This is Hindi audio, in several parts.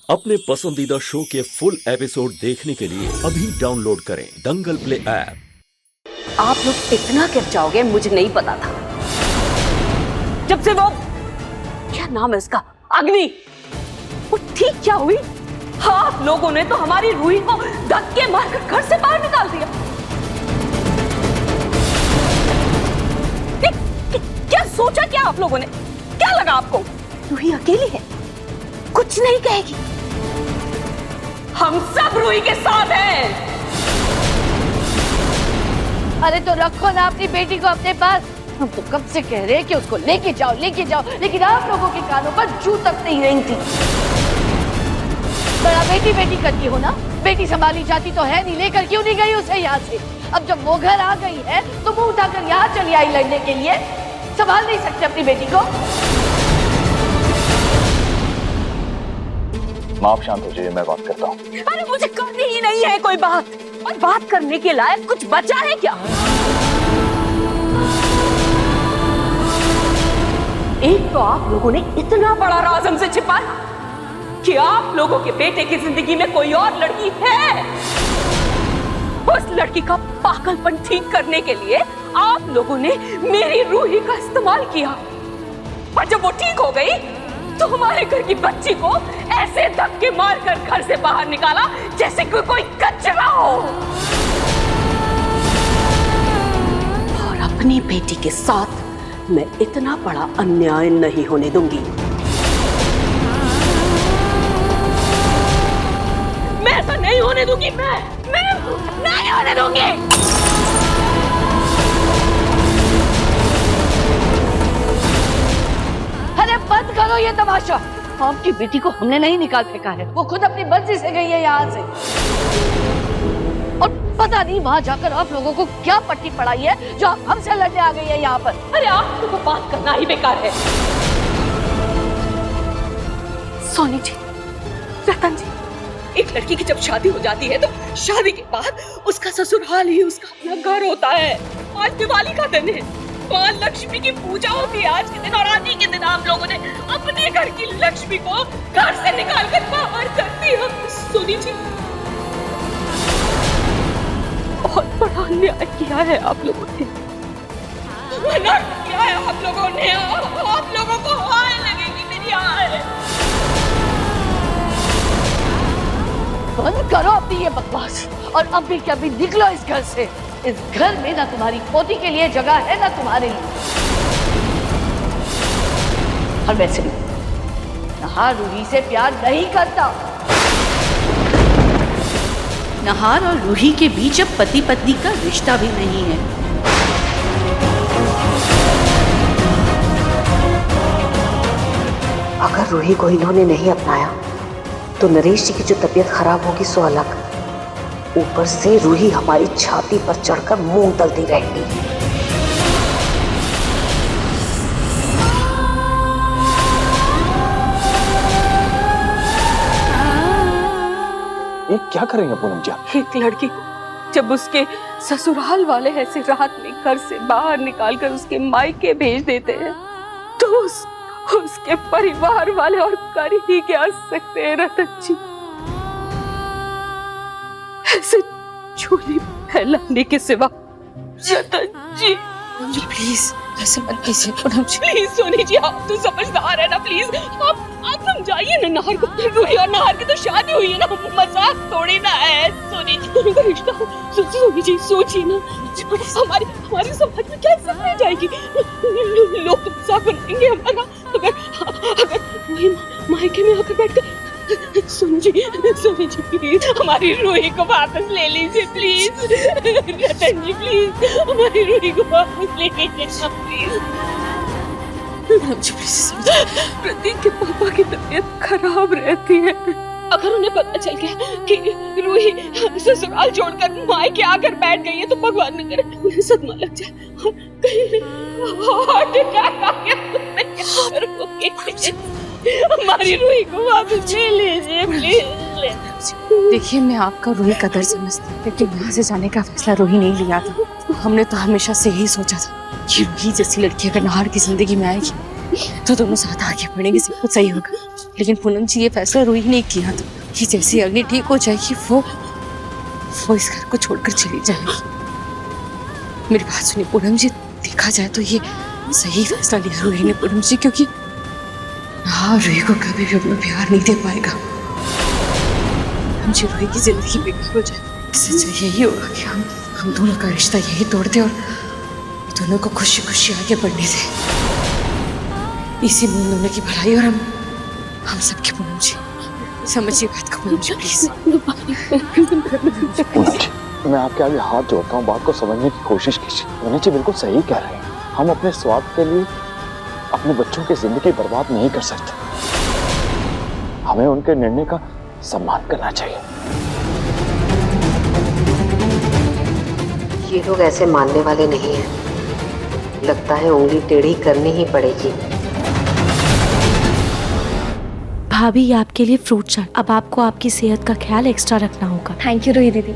अपने पसंदीदा शो के फुल एपिसोड देखने के लिए अभी डाउनलोड करें दंगल प्ले ऐप। आप लोग इतना गिर जाओगे मुझे नहीं पता था। जब से वो क्या नाम है उसका अग्नि वो ठीक क्या हुई, आप लोगों ने तो हमारी रूही को धक्के मारकर घर से बाहर निकाल दिया। क्या सोचा क्या आप लोगों ने, क्या लगा आपको रूही अकेली है, कुछ नहीं कहेगी, हम सब रूही के साथ हैं। अरे तो रखो ना अपनी बेटी को अपने पास, हम तो कब से कह रहे हैं कि उसको लेके जाओ, लेकिन आप लोगों के कानों पर जू तक नहीं रही थी। बड़ा बेटी बेटी करती हो ना, बेटी संभाली जाती तो है नहीं, लेकर क्यों नहीं गई उसे यहाँ से? अब जब वो घर आ गई है तो मुंह उठाकर यहाँ चली आई लड़ने के लिए, संभाल नहीं सकते अपनी बेटी को? माँ आप शांत हो जाइए, मैं बात करता हूँ। अरे मुझे करनी ही नहीं है कोई बात, और बात करने के लायक कुछ बचा है क्या? एक तो आप लोगों ने इतना बड़ा राज हमसे छिपाया कि आप लोगों के बेटे की जिंदगी में कोई और लड़की है। उस लड़की का पागलपन ठीक करने के लिए आप लोगों ने मेरी रूही का इस्तेमाल किया, और जब वो ठीक हो गई तो हमारे घर की बच्ची को ऐसे धक्के मारकर घर से बाहर निकाला जैसे कोई कचरा हो। और अपनी बेटी के साथ मैं इतना बड़ा अन्याय नहीं होने दूंगी। मैं ऐसा नहीं होने दूंगी, मैं नहीं होने दूंगी। अरे बंद करो ये तमाशा, आपकी बेटी को हमने नहीं निकाल फेंका है, वो खुद अपनी मर्जी से गई है यहाँ से। और पता नहीं वहां जाकर आप लोगों को क्या पट्टी पड़ाई है जो आप हमसे लड़ने आ गई है यहाँ पर। अरे आप लोगों को बात करना ही बेकार है। सोनी जी, रतन जी, एक लड़की की जब शादी हो जाती है तो शादी के बाद उसका ससुराल ही उसका अपना घर होता है। आज दिवाली का दिन है, माँ लक्ष्मी की पूजा होती है आज के दिन, और आज ही के दिन आप लोगों ने अपने घर की लक्ष्मी को घर से निकाल कर बाहर कर दिया। सोनी जी, बहुत बड़ा अन्याय किया है आप लोगों ने, किया है आप लोगों ने। आप लोगों को हाय लगेगी मेरी हाय। बंद करो अपनी ये बकवास, और अभी के अभी निकलो इस घर से। इस घर में ना तुम्हारी पोती के लिए जगह है ना तुम्हारे लिए। और वैसे भी नहार रूही से प्यार नहीं करता। नहार और रूही के बीच अब पति पत्नी का रिश्ता भी नहीं है। अगर रूही को इन्होंने नहीं अपनाया तो नरेश जी की जो तबीयत खराब होगी सो अलग, ऊपर से रूही हमारी छाती पर चढ़कर मुंह तलती रहेगी। ये क्या करेंगे पूनम जी? एक लड़की को जब उसके ससुराल वाले ऐसे रात में घर से बाहर निकालकर उसके मायके भेज देते हैं तो उसके परिवार वाले और कर ही क्या सकते हैं रतन जी? ऐसे झोली फैलाने के सिवा। रतन जी प्लीज ऐसे मत कीजिए पूनम जी। प्लीज सोनी जी, आप तो समझदार है ना, प्लीज आप समझाइए ना नाहर को। रूही और नाहर की तो शादी हुई है ना, मजाक थोड़ी ना है। सोनी जी उनका रिश्ता, सोनी जी सोचिए ना, हमारी समाज में क्या इज्जत रह जाएगी? लोग तो मजाक बनाएंगे हमारा अगर रूही मायके में आकर बैठकर। सोनी जी प्लीज हमारी रूही को वापस ले लीजिए प्लीज। रतन जी प्लीज हमारी रूही को वापस ले लीजिए प्लीज। प्रतीक के पापा की तबीयत खराब रहती है, अगर उन्हें पता चल गया कि रूही ससुराल छोड़कर मायके आकर बैठ गई है तो भगवान न करे उन्हें सदमा लग जाए और कहीं हार्ट अटैक आ गया। हमारी रूही को वापस ले लीजिए प्लीज। देखिए मैं आपका रूही का दर्द समझती हूँ, लेकिन यहाँ से जाने का फैसला रूही नहीं लिया था। हमने तो हमेशा से यही सोचा था कि रूही जैसी लड़की अगर नहार की जिंदगी में आएगी तो दोनों साथ आगे बढ़ेंगे, सब कुछ सही होगा। लेकिन पूनम जी, ये फैसला रूही ने किया तो ये जैसे अग्नि ठीक हो जाएगी वो इस घर को छोड़कर चली जाएगी। मेरी बात सुनिए पूनम जी, देखा जाए तो ये सही फैसला लिया रूही ने पूनम जी, क्योंकि हाँ, रूही को कभी भी अपना प्यार नहीं दे पाएगा। हम जी रूही की जिंदगी बेकार हो जाए, इससे यही होगा कि हम दोनों का रिश्ता यही तोड़ दे और दोनों को खुशी खुशी आगे बढ़ने दे। इसी में दोनों की भलाई और हम सबके पूनम जी, समझिए बात को पूनम जी प्लीज। पूनम जी, मैं आपके आगे हाथ जोड़ता हूँ, बात को समझने की कोशिश कीजिए। पूनम जी बिल्कुल सही कह रहे हैं, हम अपने स्वार्थ के लिए अपने बच्चों की जिंदगी बर्बाद नहीं कर सकते। हमें उनके निर्णय का सम्मान करना चाहिए। ये लोग ऐसे मानने वाले नहीं हैं। लगता है उंगली टेढ़ी करनी ही पड़ेगी। भाभी, ये आपके लिए फ्रूट चाट। अब आपको आपकी सेहत का ख्याल एक्स्ट्रा रखना होगा। थैंक यू रूही दीदी।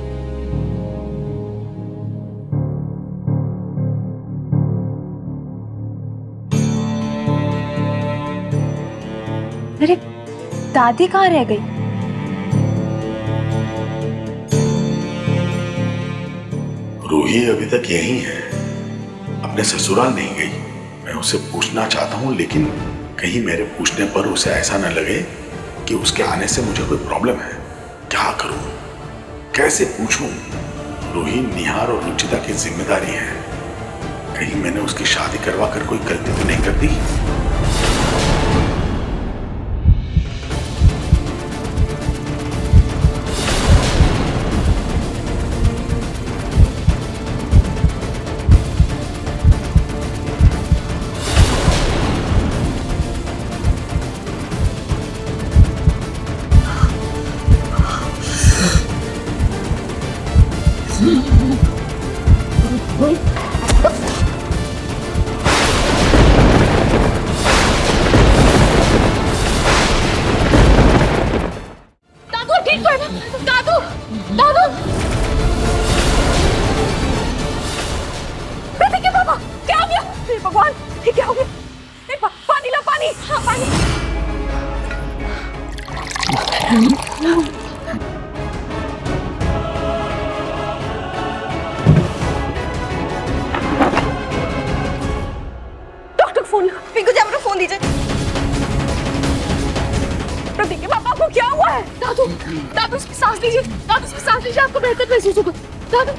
अरे दादी कहाँ रह गई? रूही अभी तक यहीं है, अपने ससुराल नहीं गई। मैं उसे पूछना चाहता हूँ, लेकिन कहीं मेरे पूछने पर उसे ऐसा न लगे कि उसके आने से मुझे कोई प्रॉब्लम है। क्या करूँ, कैसे पूछूं? रूही निहार और रुचिता की जिम्मेदारी है। कहीं मैंने उसकी शादी करवा कर कोई गलती तो नहीं कर दी? भगवान, ये क्या हो गया? पानी ला, पानी। हाँ, पानी। डॉक्टर फोन, पिंकू जी फोन दीजिए। प्रतीक के पापा को क्या हुआ है? दादू, दादू उसकी सांस लीजिए, दादू उसकी सांस लीजिए, आपको बेहतर महसूस होगा। दादू,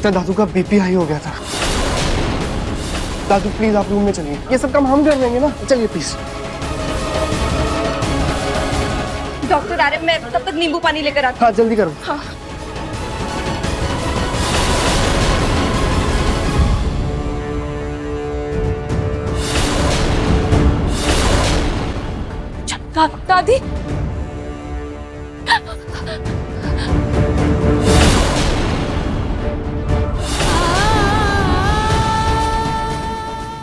दादू का बीपी हाई हो गया था। दादू प्लीज आप रूम में चलिए, ये सब काम हम कर लेंगे ना, चलिए प्लीज। डॉक्टर आ रहे, मैं तब तक नींबू पानी लेकर आती हूँ। हाँ जल्दी करो। हाँ। दादी,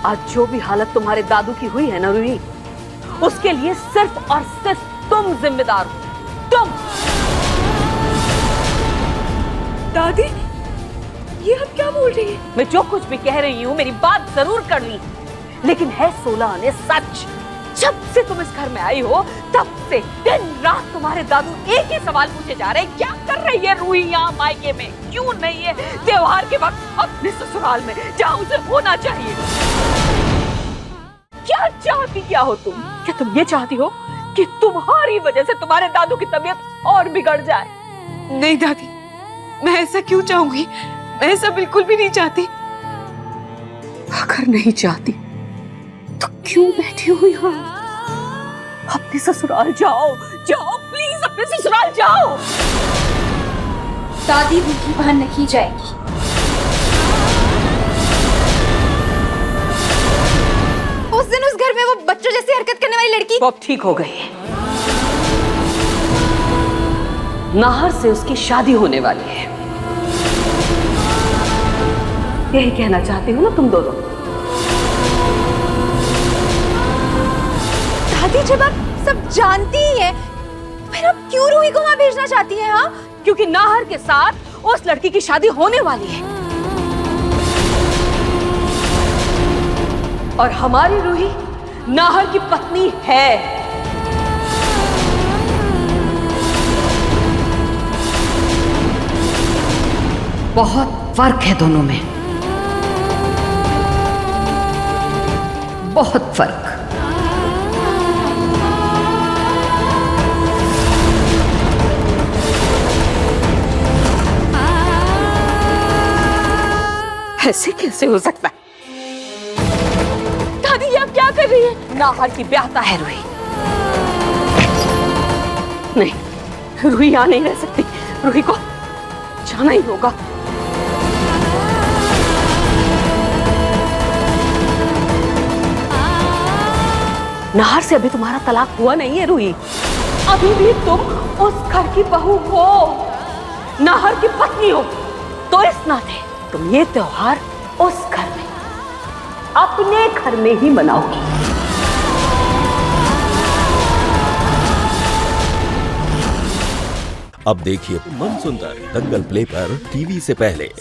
आज जो भी हालत तुम्हारे दादू की हुई है ना रूही, उसके लिए सिर्फ और सिर्फ तुम जिम्मेदार हो। तुम। दादी, ये आप क्या बोल रही हैं? मैं जो कुछ भी कह रही हूँ मेरी बात जरूर कर ली, लेकिन है 16 आने सच। जब से तुम इस घर में आई हो तब से दिन रात तुम्हारे दादू एक ही सवाल पूछे जा रहे हैं, क्या कर रही है रूही यहाँ मायके में? क्यों नहीं है त्योहार के वक्त अपने ससुराल में जहाँ उसे होना चाहिए? क्या चाहती क्या हो तुम? क्या तुम ये चाहती हो कि तुम्हारी वजह से तुम्हारे दादू की तबीयत और बिगड़ जाए? नहीं दादी, मैं ऐसा क्यों चाहूंगी? मैं ऐसा बिल्कुल भी नहीं चाहती। अगर नहीं चाहती तो क्यों बैठी हुई यहाँ? अपने ससुराल जाओ, जाओ प्लीज, अपने ससुराल जाओ। दादी भूखी बाहर नहीं जाएगी। उस दिन उस घर में वो बच्चों जैसी हरकत करने वाली लड़की, वो अब ठीक हो गई है। नाहर से उसकी शादी होने वाली है। यही कहना चाहती हो ना तुम दोनों? दादी जब आप सब जानती ही है, फिर आप क्यों रूही को वहां भेजना चाहती हैं? हाँ, क्योंकि नाहर के साथ उस लड़की की शादी होने वाली है और हमारी रूही नाहर की पत्नी है। बहुत फर्क है दोनों में, बहुत फर्क। ऐसे कैसे हो सकता है? दादी ये आप क्या कर रही हैं? नाहर की ब्याहता है रूही। नहीं, रूही यहां नहीं रह सकती, रूही को जाना ही होगा। नाहर से अभी तुम्हारा तलाक हुआ नहीं है रूही, अभी भी तुम उस घर की बहू हो, नाहर की पत्नी हो। तो इस नाते तुम ये त्योहार उस घर में, अपने घर में ही मनाओगी। अब देखिए मन सुंदर दंगल प्ले पर टीवी से पहले।